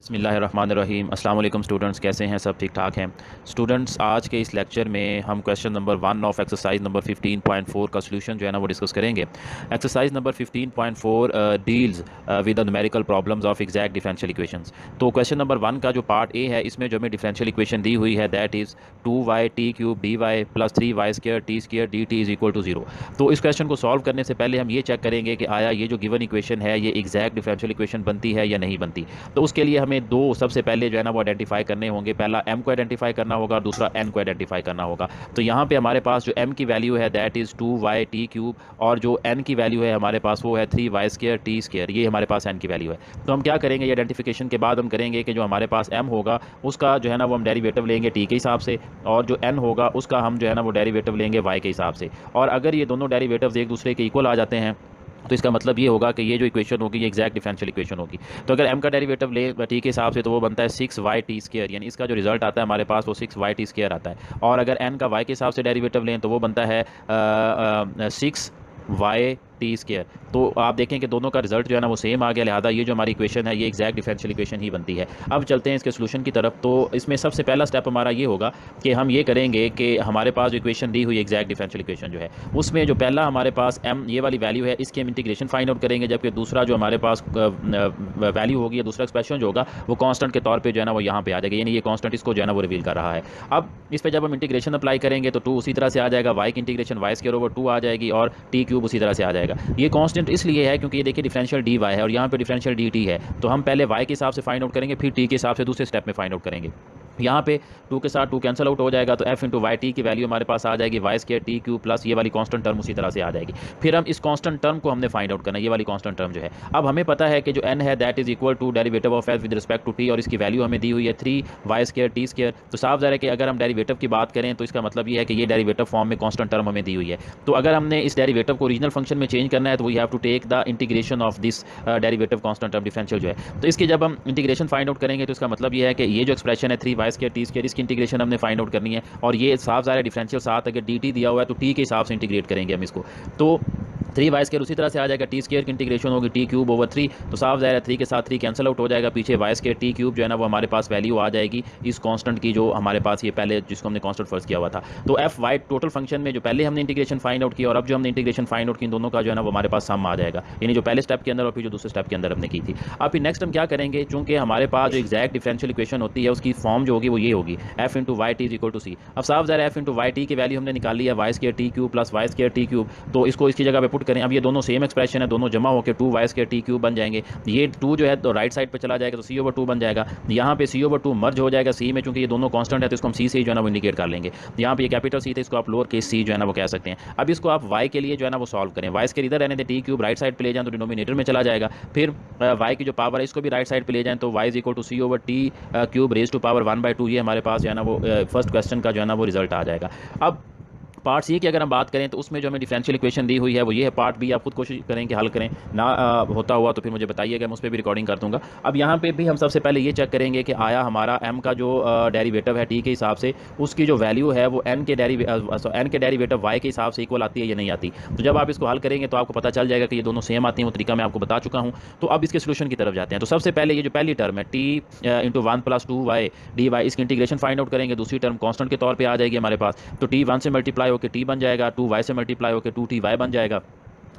बिस्मिल्लाहिर्रहमानिर्रहीम। अस्सलाम वालेकुम स्टूडेंट्स, कैसे हैं? सब ठीक ठाक हैं? स्टूडेंट्स, आज के इस लेक्चर में हम question number 1 of exercise number 15.4 का सॉल्यूशन जो है ना वो डिस्कस करेंगे। Exercise number 15.4 deals with the numerical problems of exact differential equations. तो क्वेश्चन नंबर 1 का जो पार्ट ए है, इसमें जो हमें डिफरेंशियल इक्वेशन दी हुई है that is 2y t³ dy plus 3y² t² dt is equal to 0। तो इस क्वेश्चन को सॉल्व करने से पहले हम ये चेक करेंगे कि आया ये जो गिवन इक्वेशन है ये एग्जैक्ट डिफरेंशियल इक्वेशन बनती है या नहीं बनती। तो उसके लिए हमें दो सबसे पहले जो है ना वो आइडेंटिफाई करने होंगे। पहला m को आइडेंटिफाई करना होगा और दूसरा n को आइडेंटिफाई करना होगा। तो यहाँ पे हमारे पास जो m की वैल्यू है दैट इज़ 2y t³ और जो n की वैल्यू है हमारे पास वो है 3y² t²। ये हमारे पास n की वैल्यू है। तो हम क्या करेंगे, ये आइडेंटिफिकेशन के बाद हम करेंगे कि जो हमारे पास m होगा उसका जो है ना वो हम डेरिवेटिव लेंगे t के हिसाब से, और जो n होगा उसका हम जो है ना वो डेरिवेटिव लेंगे y के हिसाब से। और अगर ये दोनों डेरिवेटिव्स एक दूसरे के इक्वल आ जाते हैं तो इसका मतलब ये होगा कि ये जो इक्वेशन होगी ये एग्जैक्ट डिफरेंशियल इक्वेशन होगी। तो अगर m का डेरिवेटिव ले t के हिसाब से तो वो बनता है 6y t², यानी इसका जो रिजल्ट आता है हमारे पास वो 6y t² आता है। और अगर n का y के हिसाब से डेरिवेटिव लें तो वो बनता है 6y t²। तो आप देखें कि दोनों का रिजल्ट जो है ना वो सेम आ गया, लिहाजा ये जो हमारी इक्वेशन है ये एग्जैक्ट डिफरेंशियल इक्वेशन ही बनती है। अब चलते हैं इसके सोल्यूशन की तरफ। तो इसमें सबसे पहला स्टेप हमारा ये होगा कि हम ये करेंगे कि हमारे पास जो इक्वेशन दी हुई एग्जैक्ट डिफरेंशियल इक्वेशन जो है उसमें जो पहला हमारे पास m ये वाली वैल्यू है इसकी हम इंटीग्रेशन फाइंड आउट करेंगे, जबकि दूसरा जो हमारे पास वैल्यू होगी या दूसरा एक्सप्रेशन जो होगा वो कांस्टेंट के तौर पे जो है ना वो यहाँ पे आ जाएगा, यानी ये कांस्टेंट इसको जो है ना वो रिवील कर रहा है। अब इस पर जब हम इंटीग्रेशन अप्लाई करेंगे तो 2 उसी तरह से आ जाएगा, y की इंटीग्रेशन y²/2 आ जाएगी और t³ उसी तरह से आ जाएगा। ये कांस्टेंट इसलिए है क्योंकि ये देखिए डिफरेंशियल dy है और यहाँ पे डिफरेंशियल dt है। तो हम पहले y के हिसाब से फाइंड आउट करेंगे, फिर t के हिसाब से दूसरे स्टेप में फाइंड आउट करेंगे। यहाँ पे 2 के साथ 2 कैंसिल आउट हो जाएगा तो f इंटू वाई टी की वैल्यू हमारे पास आ जाएगी y² t³ प्लस ये वाली कांस्टेंट टर्म उसी तरह से आ जाएगी। फिर हम इस कांस्टेंट टर्म को हमने फाइंड आउट करना है, ये वाली कांस्टेंट टर्म जो है। अब हमें पता है कि जो n है that is equal to derivative of f with respect to t और इसकी वैल्यू हमें दी हुई है 3y² t²। तो साफ ज़ाहिर है कि अगर हम डेरिवेटिव की बात करें तो इसका मतलब ये है कि ये डेरिवेटिव फॉर्म में कांस्टेंट टर्म हमें दी हुई है। तो अगर हमने इस डेरिवेटिव को ओरिजिनल फंक्शन में चेंज करना है तो we have to take the integration of this derivative constant term differential जो है। तो इसकी जब हम इंटीग्रेशन फाइंड आउट करेंगे तो इसका मतलब ये है कि ये जो एक्सप्रेशन है 3y² t² इसकी इंटीग्रेशन हमने फाइंड आउट करनी है। और ये साफ ज़ाहिर डिफरेंशियल साथ अगर dt दिया हुआ है तो t के हिसाब से इंटीग्रेट करेंगे हम इसको। तो 3y² उसी तरह से आ जाएगा, t² की इंटीग्रेशन होगी t³/3। तो साफ ज़ाहिर है 3 के साथ 3 कैंसिल आउट हो जाएगा, पीछे y² t³ जो है ना वो हमारे पास वैल्यू आ जाएगी इस कांस्टेंट की जो हमारे पास ये पहले जिसको हमने कांस्टेंट फर्स्ट किया हुआ था। तो एफ वाई टोटल फंक्शन में जो पहले हमने इंटीग्रेशन फाइंड आउट किया और अब जो हमने इंटीग्रेशन फाइंड आउट की, इन दोनों का जो है ना वो हमारे पास सम आ जाएगा, यानी जो पहले स्टेप के अंदर और फिर जो दूसरे स्टेप के अंदर हमने की थी। अब फिर नेक्स्ट हम क्या करेंगे, चूंकि हमारे पास जो एग्जैक्ट डिफरेंशियल इक्वेशन होती है उसकी फॉर्म जो होगी वो ये होगी f into y t is equal to c. अब साफ ज़ाहिर है f इंटू वाई टी की वैल्यू हमने निकाली है y² t³ plus y² t³। तो इसको इसकी जगह पे पुट करें। अब ये दोनों सेम एक्सप्रेशन है, दोनों जमा होकर 2y² t³ बन जाएंगे। ये 2 जो है तो राइट साइड पे चला जाएगा तो c/2 बन जाएगा। यहाँ पे c/2 मर्ज हो जाएगा c में, चूंकि ये दोनों कांस्टेंट है तो इसको हम c से ही जो है ना वो इंडिकेट कर लेंगे। यहाँ पे ये कैपिटल c थे, इसको आप लोअर केस c जो है ना वो कह सकते हैं। अब इसको आप y के लिए जो है ना वो सॉल्व करें, y² इधर रहने दें, t³ राइट साइड पे ले जाएं तो डिनोमिनेटर में चला जाएगा। फिर y की जो पावर है इसको भी राइट साइड पे ले जाएं तो y is equal to c/t³ raise to power 1/2। ये हमारे पास जो है ना वो फर्स्ट क्वेश्चन का जो है ना वो रिजल्ट आ जाएगा। अब पार्ट सी की अगर हम बात करें तो उसमें जो हमें डिफरेंशियल इक्वेशन दी हुई है वो ये है। पार्ट बी आप खुद कोशिश करें कि हल करें, ना होता हुआ तो फिर मुझे बताइएगा, मैं उस पर भी रिकॉर्डिंग कर दूंगा। अब यहाँ पे भी हम सबसे पहले ये चेक करेंगे कि आया हमारा m का जो डेरिवेटिव है t के हिसाब से उसकी जो वैल्यू है वो n के डेरिवेटिव y के हिसाब से इक्वल आती है या नहीं आती। तो जब आप इसको हल करेंगे तो आपको पता चल जाएगा कि ये दोनों सेम आती हैं, वो तरीका मैं आपको बता चुका हूँ। तो अब इसके सोल्यूशन की तरफ जाते हैं। तो सबसे पहले ये जो पहली टर्म है t into 1 plus 2y dy इसकी इंटीग्रेशन फाइंड आउट करेंगे। दूसरी टर्म कॉन्स्टेंट के तौर पर आ जाएगी हमारे पास, तो t 1 से मल्टीप्लाई होकर t बन जाएगा, 2y से मल्टीप्लाई होकर 2ty बन जाएगा।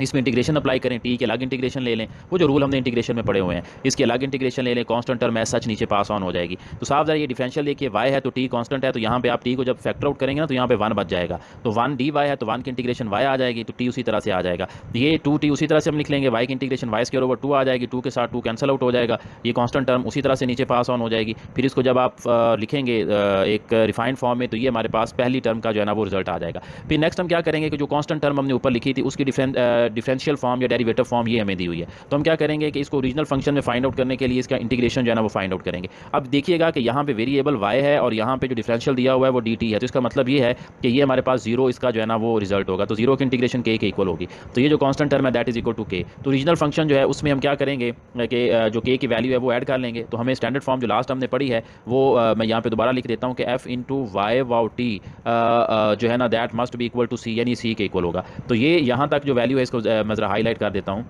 इसमें इंटीग्रेशन अप्लाई करें, टी के अलग इंटीग्रेशन ले लें, वो जो रूल हमने इंटीग्रेशन में पढ़े हुए हैं इसके अलग इंटीग्रेशन ले लें, कांस्टेंट टर्म सच नीचे पास ऑन हो जाएगी। तो साफ ज़रा ये डिफरेंशियल देखिए y है तो t कांस्टेंट है, तो यहाँ पे आप t को जब फैक्टर आउट करेंगे ना तो यहाँ पे 1 बच जाएगा। तो 1 dy है तो 1 की इंटीग्रेशन y आ जाएगी, तो t उसी तरह से आ जाएगा। ये 2t उसी तरह से हम लिख लेंगे, y की इंटीग्रेशन y²/2 आ जाएगी, 2 के साथ 2 कैंसिल आउट हो जाएगा, ये कांस्टेंट टर्म उसी तरह से नीचे पास ऑन हो जाएगी। फिर इसको जब आप लिखेंगे एक रिफाइंड फॉर्म में तो ये हमारे पास पहली टर्म का जो है ना वो रिजल्ट आ जाएगा। फिर नेक्स्ट हम क्या करेंगे कि जो कांस्टेंट टर्म हमने ऊपर लिखी थी उसकी डिफरेंशियल फॉर्म डेरिवेटिव फॉर्म ये हमें दी हुई है। तो हम क्या करेंगे कि इसको ओरिजिनल फंक्शन में फाइंड आउट करने के लिए इसका इंटीग्रेशन जो है ना वो फाइंड आउट करेंगे। अब देखिएगा कि यहाँ पे वेरिएबल y है और यहाँ पे जो डिफरेंशियल दिया हुआ है वो dt है, तो इसका मतलब ये है कि ये हमारे पास 0 इसका जो है ना वो रिजल्ट होगा। तो 0 की इंटीग्रेशन k के इक्वल होगी, तो ये जो कांस्टेंट टर्म है that is equal to k। तो ओरिजिनल फंक्शन जो है उसमें हम क्या करेंगे कि जो k की वैल्यू है वो ऐड कर लेंगे। तो हमें स्टैंडर्ड फॉर्म जो लास्ट हमने पढ़ी है वो मैं यहाँ पे दोबारा लिख देता हूँ कि f इंटू वाई वाउ टी जो है ना that must be equal to c, यानी c के इक्वल होगा। तो ये यहाँ तक जो वैल्यू है इसको मैं ज़रा हाईलाइट कर देता हूँ।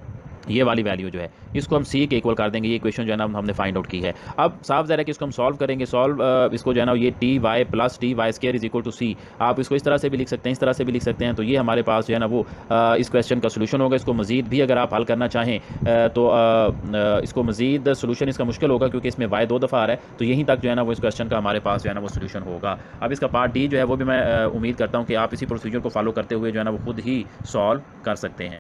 ये वाली वैल्यू जो है इसको हम सी के इक्वल कर देंगे। ये इक्वेशन जो है ना हमने फाइंड आउट की है। अब साफ ज़ाहिर है कि इसको हम सॉल्व करेंगे। इसको जो है ना ये t y plus t y square is equal to c, आप इसको इस तरह से भी लिख सकते हैं, इस तरह से भी लिख सकते हैं। तो ये हमारे पास जो है ना वो इस क्वेश्चन का सोल्यूशन होगा। इसको मजीद भी अगर आप हल करना चाहें तो इसको मजीद सोल्यूशन इसका मुश्किल होगा, क्योंकि इसमें वाई 2 दफ़ा आ रहा है। तो यहीं तक जो है ना वो इस क्वेश्चन का हमारे पास जो है ना वो सोल्यूशन होगा। अब इसका पार्ट डी जो है वो भी मैं उम्मीद करता हूँ कि आप इसी प्रोसीजर को फॉलो करते हुए जो है ना वो खुद ही सॉल्व कर सकते हैं।